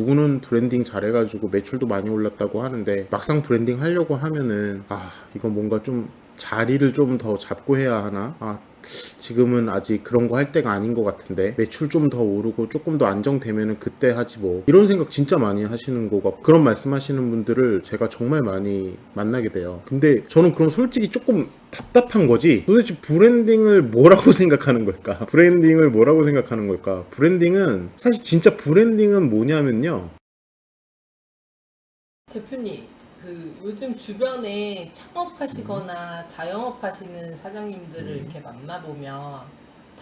누구는 브랜딩 잘해가지고 매출도 많이 올랐다고 하는데 막상 브랜딩 하려고 하면은 이건 뭔가 좀 자리를 좀 더 잡고 해야 하나? 지금은 아직 그런 거 할 때가 아닌 것 같은데 매출 좀 더 오르고 조금 더 안정되면은 그때 하지 뭐, 이런 생각 진짜 많이 하시는 거가, 그런 말씀하시는 분들을 제가 정말 많이 만나게 돼요. 근데 저는 그럼 솔직히 조금 답답한 거지, 도대체 브랜딩을 뭐라고 생각하는 걸까? 브랜딩을 뭐라고 생각하는 걸까? 브랜딩은 사실 진짜 브랜딩은 뭐냐면요, 대표님, 요즘 주변에 창업하시거나 자영업 하시는 사장님들을 이렇게 만나보면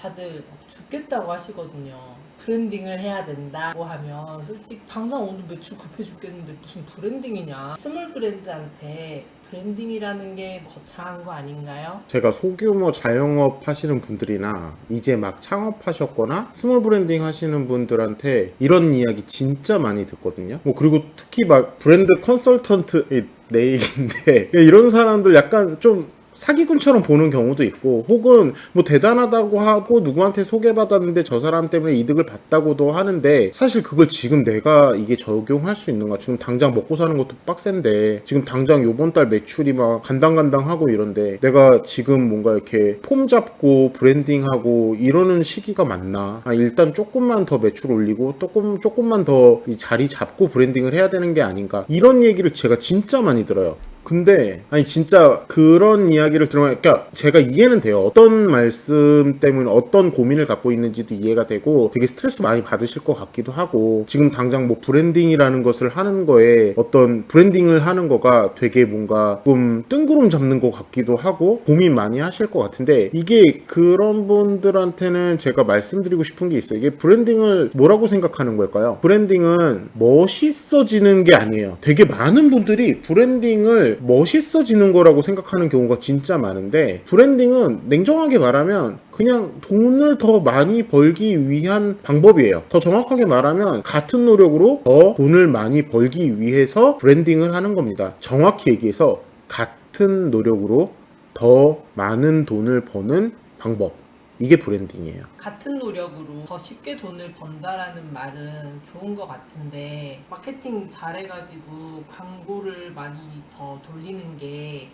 다들 막 죽겠다고 하시거든요. 브랜딩을 해야 된다고 하면 솔직히 당장 오늘 매출 급해 죽겠는데 무슨 브랜딩이냐. 스몰 브랜드한테 브랜딩이라는 게 거창한 거 아닌가요? 제가 소규모 자영업 하시는 분들이나 이제 막 창업하셨거나 스몰 브랜딩 하시는 분들한테 이런 이야기 진짜 많이 듣거든요. 그리고 특히 막 브랜드 컨설턴트, 내 얘기인데 이런 사람들 약간 좀 사기꾼처럼 보는 경우도 있고, 혹은 뭐 대단하다고 하고 누구한테 소개받았는데 저 사람 때문에 이득을 봤다고도 하는데, 사실 그걸 지금 내가 이게 적용할 수 있는가? 지금 당장 먹고 사는 것도 빡센데, 지금 당장 요번 달 매출이 막 간당간당하고 이런데 내가 지금 뭔가 이렇게 폼 잡고 브랜딩하고 이러는 시기가 맞나? 일단 조금만 더 매출 올리고 조금만 더 이 자리 잡고 브랜딩을 해야 되는 게 아닌가, 이런 얘기를 제가 진짜 많이 들어요. 근데 진짜 그런 이야기를 들으면, 그러니까 제가 이해는 돼요. 어떤 말씀 때문에 어떤 고민을 갖고 있는지도 이해가 되고, 되게 스트레스 많이 받으실 것 같기도 하고, 지금 당장 뭐 브랜딩이라는 것을 하는 거에 어떤 브랜딩을 하는 거가 되게 뭔가 좀 뜬구름 잡는 것 같기도 하고 고민 많이 하실 것 같은데, 이게 그런 분들한테는 제가 말씀드리고 싶은 게 있어요. 이게 브랜딩을 뭐라고 생각하는 걸까요? 브랜딩은 멋있어지는 게 아니에요. 되게 많은 분들이 브랜딩을 멋있어지는 거라고 생각하는 경우가 진짜 많은데, 브랜딩은 냉정하게 말하면 그냥 돈을 더 많이 벌기 위한 방법이에요. 더 정확하게 말하면 같은 노력으로 더 돈을 많이 벌기 위해서 브랜딩을 하는 겁니다. 정확히 얘기해서 같은 노력으로 더 많은 돈을 버는 방법, 이게 브랜딩이에요. 같은 노력으로 더 쉽게 돈을 번다라는 말은 좋은 것 같은데, 마케팅 잘해가지고 광고를 많이 더 돌리는 게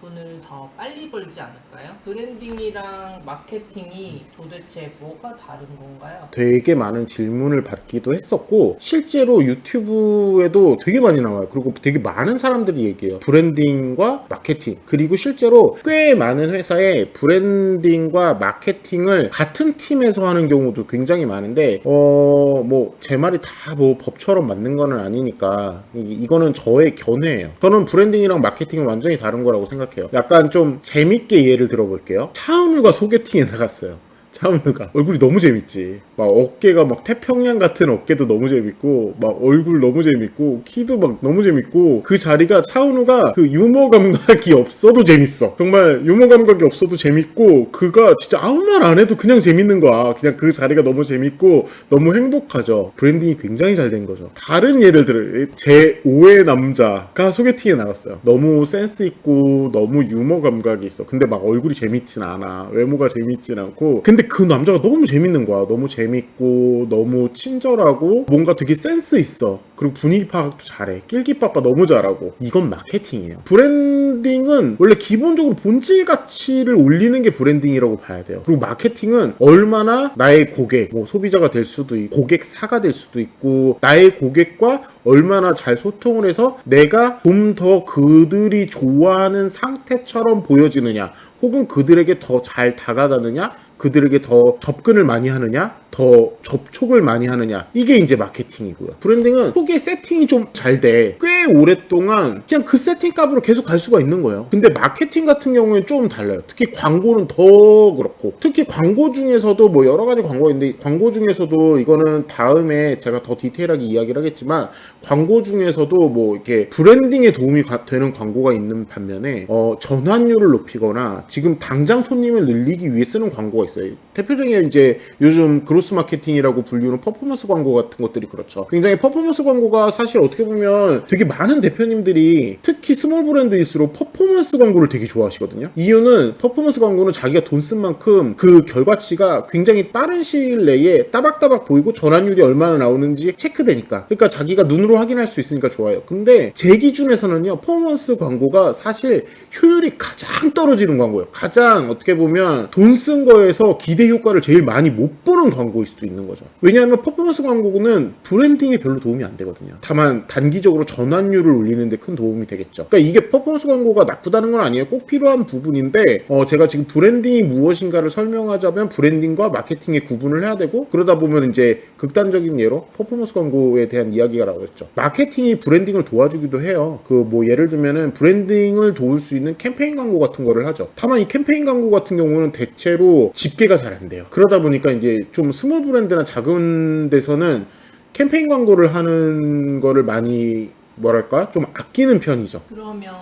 돈을 더 빨리 벌지 않을까요? 브랜딩이랑 마케팅이 도대체 뭐가 다른 건가요? 되게 많은 질문을 받기도 했었고, 실제로 유튜브에도 되게 많이 나와요. 그리고 되게 많은 사람들이 얘기해요. 브랜딩과 마케팅. 그리고 실제로 꽤 많은 회사에 브랜딩과 마케팅을 같은 팀에서 하는 경우도 굉장히 많은데, 뭐 제 말이 다 뭐 법처럼 맞는 거는 아니니까 이거는 저의 견해예요. 저는 브랜딩이랑 마케팅은 완전히 다른 거라고 생각해요. 약간 좀 재밌게 예를 들어볼게요. 차은우가 소개팅에 나갔어요. 차은우가 얼굴이 너무 재밌지. 막 어깨가 막 태평양 같은 어깨도 너무 재밌고, 막 얼굴 너무 재밌고, 키도 막 너무 재밌고, 그 자리가 차은우가 그 유머 감각이 없어도 재밌어. 정말 유머 감각이 없어도 재밌고, 그가 진짜 아무 말 안 해도 그냥 재밌는 거야. 그냥 그 자리가 너무 재밌고 너무 행복하죠. 브랜딩이 굉장히 잘 된 거죠. 다른 예를 들어, 제 5의 남자가 소개팅에 나갔어요. 너무 센스 있고 너무 유머 감각이 있어. 근데 막 얼굴이 재밌진 않아. 외모가 재밌진 않고. 근데 그 남자가 너무 재밌는 거야. 너무 재밌고 너무 친절하고 뭔가 되게 센스 있어. 그리고 분위기 파악도 잘해. 낄끼빠빠 너무 잘하고. 이건 마케팅이에요. 브랜딩은 원래 기본적으로 본질 가치를 올리는 게 브랜딩이라고 봐야 돼요. 그리고 마케팅은 얼마나 나의 고객, 뭐 소비자가 될 수도 있고 고객사가 될 수도 있고, 나의 고객과 얼마나 잘 소통을 해서 내가 좀 더 그들이 좋아하는 상태처럼 보여지느냐, 혹은 그들에게 더 잘 다가가느냐, 그들에게 더 접근을 많이 하느냐, 더 접촉을 많이 하느냐, 이게 이제 마케팅이고요. 브랜딩은 초기에 세팅이 좀 잘 돼. 꽤 오랫동안 그냥 그 세팅 값으로 계속 갈 수가 있는 거예요. 근데 마케팅 같은 경우에는 좀 달라요. 특히 광고는 더 그렇고, 특히 광고 중에서도 뭐 여러 가지 광고가 있는데, 광고 중에서도 이거는 다음에 제가 더 디테일하게 이야기를 하겠지만, 광고 중에서도 뭐 이렇게 브랜딩에 도움이 되는 광고가 있는 반면에 전환율을 높이거나 지금 당장 손님을 늘리기 위해 쓰는 광고가 있어요. 있어요. 대표적인 이제 요즘 그로스 마케팅이라고 불리는 퍼포먼스 광고 같은 것들이 그렇죠. 굉장히 퍼포먼스 광고가 사실 어떻게 보면 되게 많은 대표님들이 특히 스몰 브랜드일수록 퍼포먼스 광고를 되게 좋아하시거든요. 이유는 퍼포먼스 광고는 자기가 돈 쓴 만큼 그 결과치가 굉장히 빠른 시일 내에 따박따박 보이고 전환율이 얼마나 나오는지 체크되니까. 그러니까 자기가 눈으로 확인할 수 있으니까 좋아요. 근데 제 기준에서는요, 퍼포먼스 광고가 사실 효율이 가장 떨어지는 광고예요. 가장 어떻게 보면 돈 쓴 거에서 기대 효과를 제일 많이 못 보는 광고일 수도 있는 거죠. 왜냐하면 퍼포먼스 광고는 브랜딩에 별로 도움이 안 되거든요. 다만 단기적으로 전환율을 올리는 데 큰 도움이 되겠죠. 그러니까 이게 퍼포먼스 광고가 나쁘다는 건 아니에요. 꼭 필요한 부분인데 제가 지금 브랜딩이 무엇인가를 설명하자면 브랜딩과 마케팅의 구분을 해야 되고, 그러다 보면 이제 극단적인 예로 퍼포먼스 광고에 대한 이야기가 나오겠죠. 마케팅이 브랜딩을 도와주기도 해요. 그 뭐 예를 들면은 브랜딩을 도울 수 있는 캠페인 광고 같은 거를 하죠. 다만 이 캠페인 광고 같은 경우는 대체로 집계가 잘 안 돼요. 그러다 보니까 이제 좀 스몰 브랜드나 작은 데서는 캠페인 광고를 하는 거를 많이 뭐랄까 좀 아끼는 편이죠. 그러면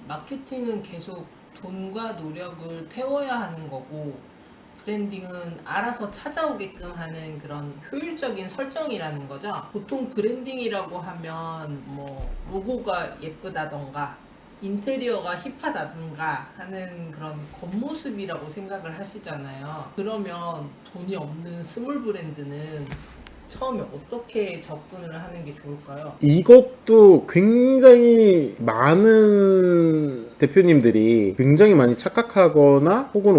마케팅은 계속 돈과 노력을 태워야 하는 거고, 브랜딩은 알아서 찾아오게끔 하는 그런 효율적인 설정이라는 거죠. 보통 브랜딩이라고 하면 뭐 로고가 예쁘다던가 인테리어가 힙하다든가 하는 그런 겉모습이라고 생각을 하시잖아요. 그러면 돈이 없는 스몰 브랜드는 처음에 어떻게 접근을 하는 게 좋을까요? 이것도 굉장히 많은 대표님들이 굉장히 많이 착각하거나 혹은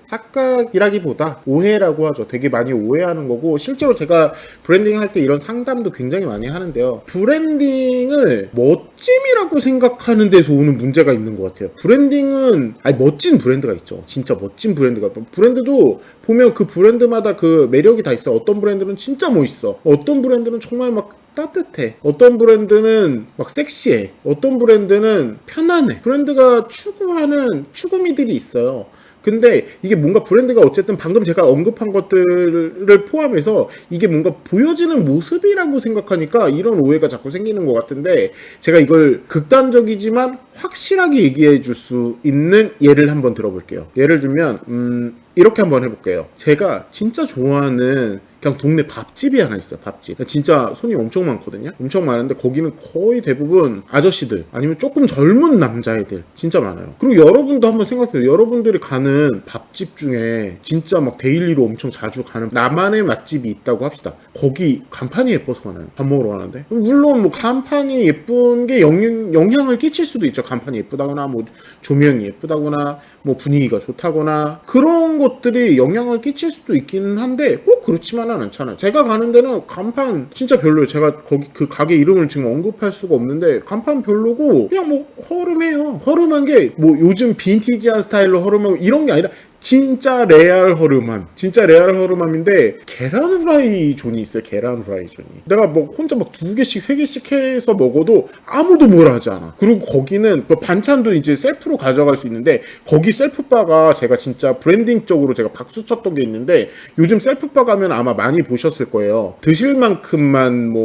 착각이라기보다 오해라고 하죠. 되게 많이 오해하는 거고, 실제로 제가 브랜딩 할 때 이런 상담도 굉장히 많이 하는데요. 브랜딩을 멋짐이라고 생각하는 데서 오는 문제가 있는 것 같아요. 브랜딩은 멋진 브랜드가 있죠. 진짜 멋진 브랜드가. 브랜드도 보면 그 브랜드마다 그 매력이 다 있어요. 어떤 브랜드는 진짜 멋있어. 어떤 브랜드는 정말 막 따뜻해. 어떤 브랜드는 막 섹시해. 어떤 브랜드는 편안해. 브랜드가 추구하는 추구미들이 있어요. 근데 이게 뭔가 브랜드가 어쨌든 방금 제가 언급한 것들을 포함해서 이게 뭔가 보여지는 모습이라고 생각하니까 이런 오해가 자꾸 생기는 것 같은데, 제가 이걸 극단적이지만 확실하게 얘기해 줄 수 있는 예를 한번 들어볼게요. 예를 들면 이렇게 한번 해볼게요. 제가 진짜 좋아하는 그냥 동네 밥집이 하나 있어요. 밥집. 진짜 손님 엄청 많거든요. 엄청 많은데 거기는 거의 대부분 아저씨들 아니면 조금 젊은 남자애들 진짜 많아요. 그리고 여러분도 한번 생각해요. 여러분들이 가는 밥집 중에 진짜 막 데일리로 엄청 자주 가는 나만의 맛집이 있다고 합시다. 거기 간판이 예뻐서 가나요? 밥 먹으러 가는데? 물론 뭐 간판이 예쁜 게 영향을 끼칠 수도 있죠. 간판이 예쁘다거나 뭐 조명이 예쁘다거나 뭐 분위기가 좋다거나 그런 것들이 영향을 끼칠 수도 있기는 한데 꼭 그렇지만은 않잖아요. 제가 가는 데는 간판 진짜 별로예요. 제가 거기 그 가게 이름을 지금 언급할 수가 없는데 간판 별로고 그냥 뭐 허름해요. 허름한 게 뭐 요즘 빈티지한 스타일로 허름하고 이런 게 아니라 진짜 레알 허름함인데 계란 후라이 존이 있어요. 계란 후라이 존이. 내가 뭐 혼자 막 2개씩 3개씩 해서 먹어도 아무도 뭐라 하지 않아. 그리고 거기는 반찬도 이제 셀프로 가져갈 수 있는데 거기 셀프바가 제가 진짜 브랜딩 쪽으로 제가 박수 쳤던 게 있는데, 요즘 셀프바 가면 아마 많이 보셨을 거예요. 드실 만큼만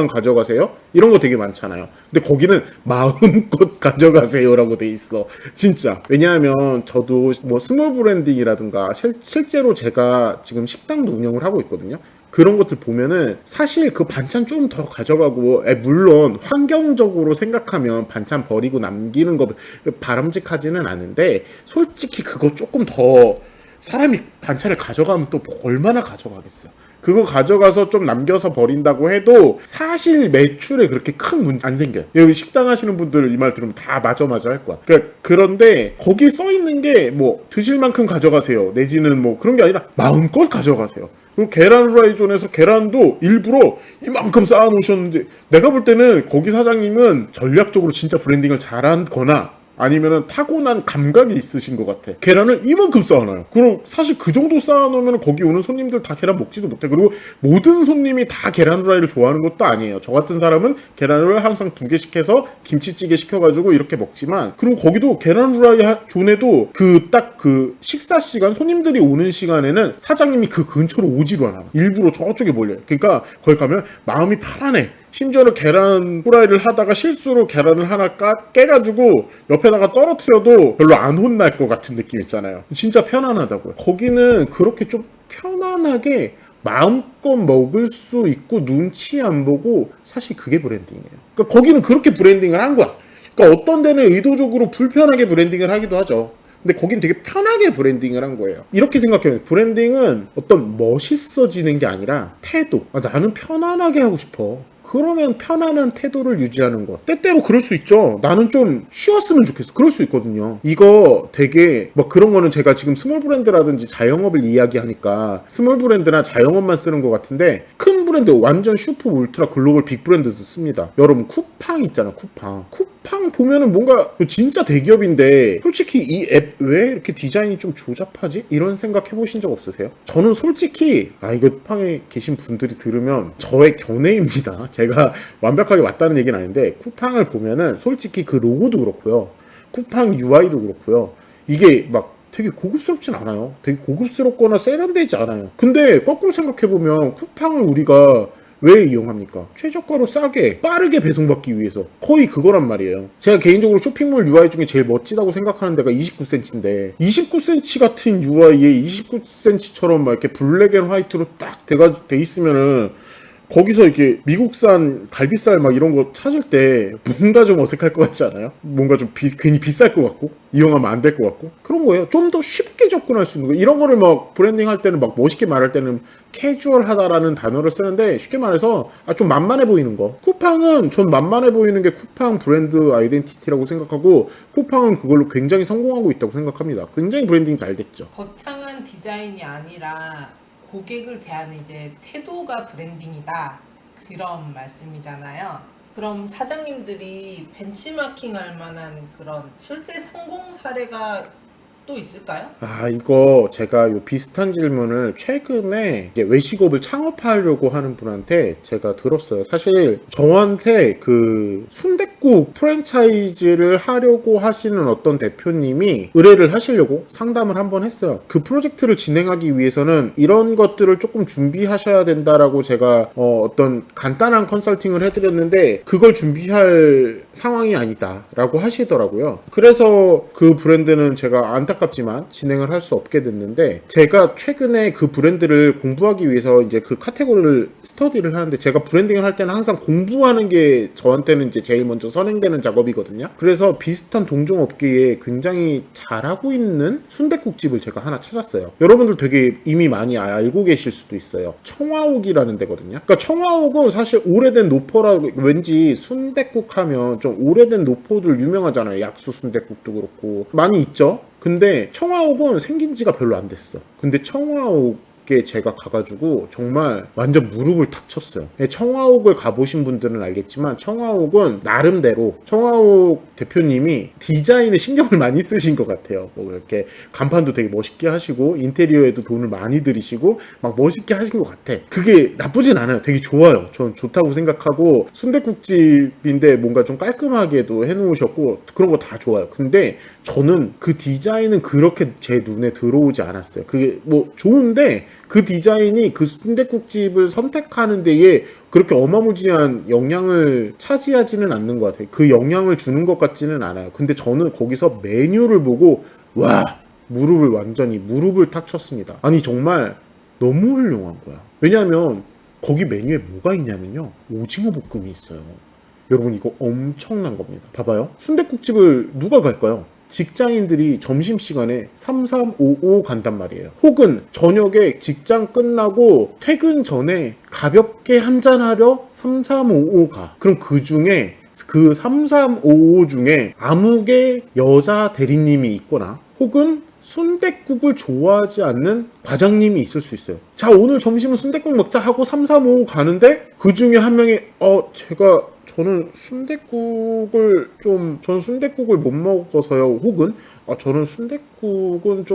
가져가세요. 이런 거 되게 많잖아요. 근데 거기는 마음껏 가져가세요라고 돼 있어. 진짜. 왜냐하면 저도 뭐 스몰 브랜딩이라든가 실제로 제가 지금 식당도 운영을 하고 있거든요. 그런 것들 보면은 사실 그 반찬 좀 더 가져가고, 물론 환경적으로 생각하면 반찬 버리고 남기는 거 바람직하지는 않은데, 솔직히 그거 조금 더 사람이 반찬을 가져가면 또 얼마나 가져가겠어요. 그거 가져가서 좀 남겨서 버린다고 해도 사실 매출에 그렇게 큰 문제 안 생겨요. 여기 식당 하시는 분들 이 말 들으면 다 맞아 할 거야. 그런데 거기 써 있는 게 뭐 드실 만큼 가져가세요 내지는 뭐 그런 게 아니라 마음껏 가져가세요. 그리고 계란 후라이존에서 계란도 일부러 이만큼 쌓아 놓으셨는데, 내가 볼 때는 거기 사장님은 전략적으로 진짜 브랜딩을 잘한 거나 아니면은 타고난 감각이 있으신 것 같아. 계란을 이만큼 쌓아놔요. 그럼 사실 그 정도 쌓아놓으면 거기 오는 손님들 다 계란 먹지도 못해. 그리고 모든 손님이 다 계란 후라이를 좋아하는 것도 아니에요. 저 같은 사람은 계란을 항상 2개씩 해서 김치찌개 시켜가지고 이렇게 먹지만, 그리고 거기도 계란 후라이 존에도 그 식사 시간, 손님들이 오는 시간에는 사장님이 그 근처로 오지도 않아. 일부러 저쪽에 몰려요. 그러니까 거기 가면 마음이 편안해. 심지어는 계란 후라이를 하다가 실수로 계란을 하나 깨가지고 옆에다가 떨어뜨려도 별로 안 혼날 것 같은 느낌 있잖아요. 진짜 편안하다고요. 거기는 그렇게 좀 편안하게 마음껏 먹을 수 있고 눈치 안 보고, 사실 그게 브랜딩이에요. 그러니까 거기는 그렇게 브랜딩을 한 거야. 그러니까 어떤 데는 의도적으로 불편하게 브랜딩을 하기도 하죠. 근데 거긴 되게 편하게 브랜딩을 한 거예요. 이렇게 생각해요. 브랜딩은 어떤 멋있어지는 게 아니라 태도. 나는 편안하게 하고 싶어. 그러면 편안한 태도를 유지하는 것. 때때로 그럴 수 있죠. 나는 좀 쉬었으면 좋겠어. 그럴 수 있거든요. 이거 되게 뭐 그런 거는 제가 지금 스몰 브랜드라든지 자영업을 이야기하니까 스몰 브랜드나 자영업만 쓰는 것 같은데, 큰 브랜드 완전 슈퍼 울트라 글로벌 빅 브랜드도 씁니다. 여러분 쿠팡 있잖아. 쿠팡 보면은 뭔가 진짜 대기업인데 솔직히 이 앱 왜 이렇게 디자인이 좀 조잡하지? 이런 생각 해보신 적 없으세요? 저는 솔직히 이거 쿠팡에 계신 분들이 들으면 저의 견해입니다. 제가 완벽하게 맞다는 얘기는 아닌데, 쿠팡을 보면은 솔직히 그 로고도 그렇고요, 쿠팡 UI도 그렇고요, 이게 막 되게 고급스럽진 않아요. 되게 고급스럽거나 세련되지 않아요. 근데 거꾸로 생각해보면 쿠팡을 우리가 왜 이용합니까? 최저가로 싸게 빠르게 배송받기 위해서. 거의 그거란 말이에요. 제가 개인적으로 쇼핑몰 UI 중에 제일 멋지다고 생각하는 데가 29cm인데 29cm 같은 UI에 29cm처럼 막 이렇게 블랙 앤 화이트로 딱 돼 있으면은, 거기서 이렇게 미국산 갈비살 막 이런 거 찾을 때 뭔가 좀 어색할 것 같지 않아요? 뭔가 좀 괜히 비쌀 것 같고, 이용하면 안 될 것 같고. 그런 거예요. 좀 더 쉽게 접근할 수 있는 거예요. 이런 거를 막 브랜딩 할 때는 막 멋있게 말할 때는 캐주얼하다라는 단어를 쓰는데, 쉽게 말해서 좀 만만해 보이는 거. 쿠팡은 전 만만해 보이는 게 쿠팡 브랜드 아이덴티티라고 생각하고, 쿠팡은 그걸로 굉장히 성공하고 있다고 생각합니다. 굉장히 브랜딩 잘 됐죠. 거창한 디자인이 아니라 고객을 대하는 이제 태도가 브랜딩이다, 그런 말씀이잖아요. 그럼 사장님들이 벤치마킹 할 만한 그런 실제 성공 사례가 또 있을까요? 이거 제가 요 비슷한 질문을 최근에 이제 외식업을 창업하려고 하는 분한테 제가 들었어요. 사실 저한테 그 순댓국 프랜차이즈를 하려고 하시는 어떤 대표님이 의뢰를 하시려고 상담을 한번 했어요. 그 프로젝트를 진행하기 위해서는 이런 것들을 조금 준비하셔야 된다라고 제가 어떤 간단한 컨설팅을 해드렸는데, 그걸 준비할 상황이 아니다 라고 하시더라고요. 그래서 그 브랜드는 제가 안타깝지만 진행을 할 수 없게 됐는데, 제가 최근에 그 브랜드를 공부하기 위해서 이제 그 카테고리를 스터디를 하는데, 제가 브랜딩을 할 때는 항상 공부하는 게 저한테는 이제 제일 먼저 선행되는 작업이거든요. 그래서 비슷한 동종업계에 굉장히 잘하고 있는 순댓국집을 제가 하나 찾았어요. 여러분들 되게 이미 많이 알고 계실 수도 있어요. 청화옥이라는 데거든요. 그러니까 청화옥은 사실 오래된 노포라, 왠지 순댓국 하면 좀 오래된 노포들 유명하잖아요. 약수 순댓국도 그렇고 많이 있죠. 근데 청화옥은 생긴 지가 별로 안 됐어. 근데 청화옥에 제가 가가지고 정말 완전 무릎을 탁 쳤어요. 청화옥을 가보신 분들은 알겠지만, 청화옥은 나름대로 청화옥 대표님이 디자인에 신경을 많이 쓰신 것 같아요. 뭐 이렇게 간판도 되게 멋있게 하시고 인테리어에도 돈을 많이 들이시고 막 멋있게 하신 것 같아. 그게 나쁘진 않아요. 되게 좋아요. 전 좋다고 생각하고, 순댓국집인데 뭔가 좀 깔끔하게도 해놓으셨고 그런 거 다 좋아요. 근데 저는 그 디자인은 그렇게 제 눈에 들어오지 않았어요. 그게 뭐 좋은데 그 디자인이 그 순댓국집을 선택하는 데에 그렇게 어마무지한 영향을 차지하지는 않는 것 같아요. 그 영향을 주는 것 같지는 않아요. 근데 저는 거기서 메뉴를 보고 무릎을 탁 쳤습니다. 아니 정말 너무 훌륭한 거야. 왜냐하면 거기 메뉴에 뭐가 있냐면요, 오징어 볶음이 있어요. 여러분 이거 엄청난 겁니다. 봐봐요. 순댓국집을 누가 갈까요? 직장인들이 점심시간에 3355 간단 말이에요. 혹은 저녁에 직장 끝나고 퇴근 전에 가볍게 한잔하려 3355 가. 그럼 그 중에 그 3355 중에 아무개 여자 대리님이 있거나, 혹은 순댓국을 좋아하지 않는 과장님이 있을 수 있어요. 자, 오늘 점심은 순댓국 먹자 하고 3355 가는데 그 중에 한 명이 저는 순댓국을 못 먹어서요. 혹은 저는 순댓국은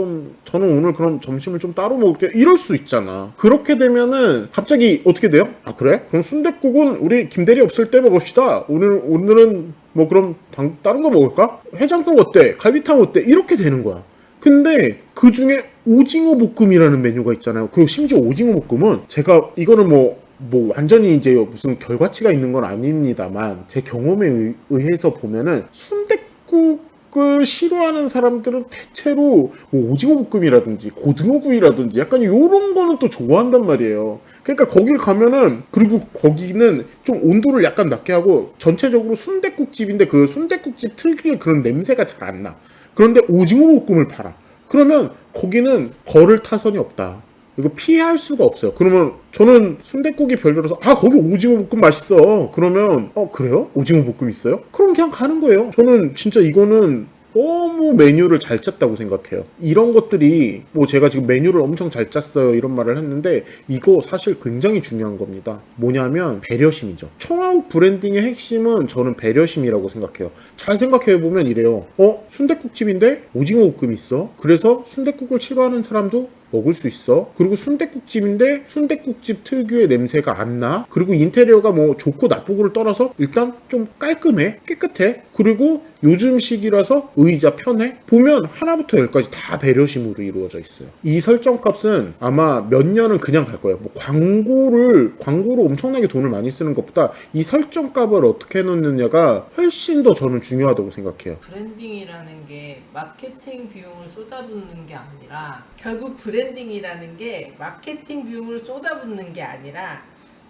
저는 오늘 그럼 점심을 좀 따로 먹을게요. 이럴 수 있잖아. 그렇게 되면은 갑자기 어떻게 돼요? 그래? 그럼 순댓국은 우리 김대리 없을 때 먹읍시다. 오늘은 뭐 그럼 다른 거 먹을까? 해장국 어때? 갈비탕 어때? 이렇게 되는 거야. 근데 그 중에 오징어 볶음이라는 메뉴가 있잖아요. 그리고 심지어 오징어 볶음은 제가 이거는 뭐 뭐 완전히 이제 무슨 결과치가 있는 건 아닙니다만 제 경험에 의해서 보면은 순댓국을 싫어하는 사람들은 대체로 뭐 오징어 볶음이라든지 고등어구이라든지 약간 요런 거는 또 좋아한단 말이에요. 그러니까 거길 가면은, 그리고 거기는 좀 온도를 약간 낮게 하고 전체적으로 순댓국집인데 그 순댓국집 특유의 그런 냄새가 잘 안 나. 그런데 오징어 볶음을 팔아. 그러면 거기는 거를 타선이 없다. 이거 피할 수가 없어요. 그러면 저는 순댓국이 별로라서 거기 오징어 볶음 맛있어. 그러면 그래요? 오징어 볶음 있어요? 그럼 그냥 가는 거예요. 저는 진짜 이거는 너무 메뉴를 잘 짰다고 생각해요. 이런 것들이 뭐 제가 지금 메뉴를 엄청 잘 짰어요 이런 말을 했는데 이거 사실 굉장히 중요한 겁니다. 뭐냐면 배려심이죠. 청아욱 브랜딩의 핵심은 저는 배려심이라고 생각해요. 잘 생각해보면 이래요. 순댓국집인데 오징어 볶음이 있어. 그래서 순댓국을 싫어하는 사람도 먹을 수 있어. 그리고 순댓국집인데 순댓국집 특유의 냄새가 안 나. 그리고 인테리어가 뭐 좋고 나쁘고를 떠나서 일단 좀 깔끔해, 깨끗해. 그리고 요즘식이라서 의자 편해. 보면 하나부터 열까지 다 배려심으로 이루어져 있어요. 이 설정값은 아마 몇 년은 그냥 갈 거예요. 뭐 광고로 엄청나게 돈을 많이 쓰는 것보다 이 설정값을 어떻게 해놓느냐가 훨씬 더 저는 중요하다고 생각해요. 브랜딩이라는 게 마케팅 비용을 쏟아붓는 게 아니라, 결국 브랜딩이라는 게 마케팅 비용을 쏟아붓는 게 아니라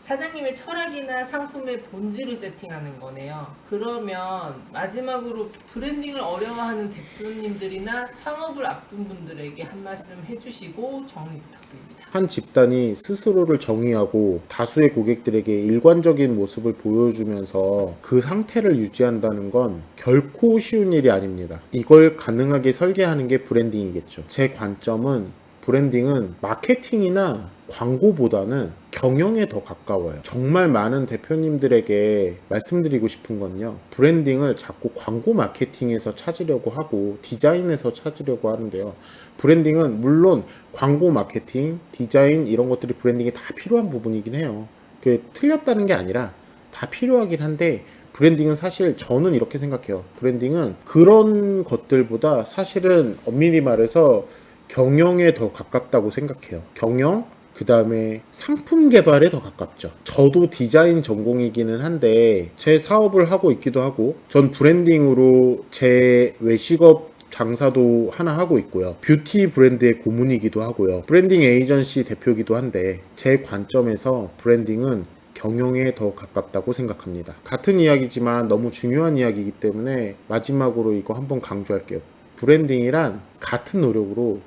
사장님의 철학이나 상품의 본질을 세팅하는 거네요. 그러면 마지막으로 브랜딩을 어려워하는 대표님들이나 창업을 앞둔 분들에게 한 말씀 해주시고 정리 부탁드립니다. 한 집단이 스스로를 정의하고 다수의 고객들에게 일관적인 모습을 보여주면서 그 상태를 유지한다는 건 결코 쉬운 일이 아닙니다. 이걸 가능하게 설계하는 게 브랜딩이겠죠. 제 관점은 브랜딩은 마케팅이나 광고보다는 경영에 더 가까워요. 정말 많은 대표님들에게 말씀드리고 싶은 건요, 브랜딩을 자꾸 광고 마케팅에서 찾으려고 하고 디자인에서 찾으려고 하는데요, 브랜딩은 물론 광고 마케팅, 디자인 이런 것들이 브랜딩에 다 필요한 부분이긴 해요. 그게 틀렸다는 게 아니라 다 필요하긴 한데, 브랜딩은 사실 저는 이렇게 생각해요. 브랜딩은 그런 것들보다 사실은 엄밀히 말해서 경영에 더 가깝다고 생각해요. 경영, 그 다음에 상품 개발에 더 가깝죠. 저도 디자인 전공이기는 한데 제 사업을 하고 있기도 하고, 전 브랜딩으로 제 외식업 장사도 하나 하고 있고요. 뷰티 브랜드의 고문이기도 하고요. 브랜딩 에이전시 대표이기도 한데 제 관점에서 브랜딩은 경영에 더 가깝다고 생각합니다. 같은 이야기지만 너무 중요한 이야기이기 때문에 마지막으로 이거 한번 강조할게요. 브랜딩이란 같은 노력으로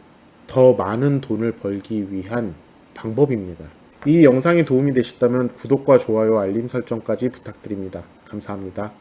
더 많은 돈을 벌기 위한 방법입니다. 이 영상이 도움이 되셨다면 구독과 좋아요, 알림 설정까지 부탁드립니다. 감사합니다.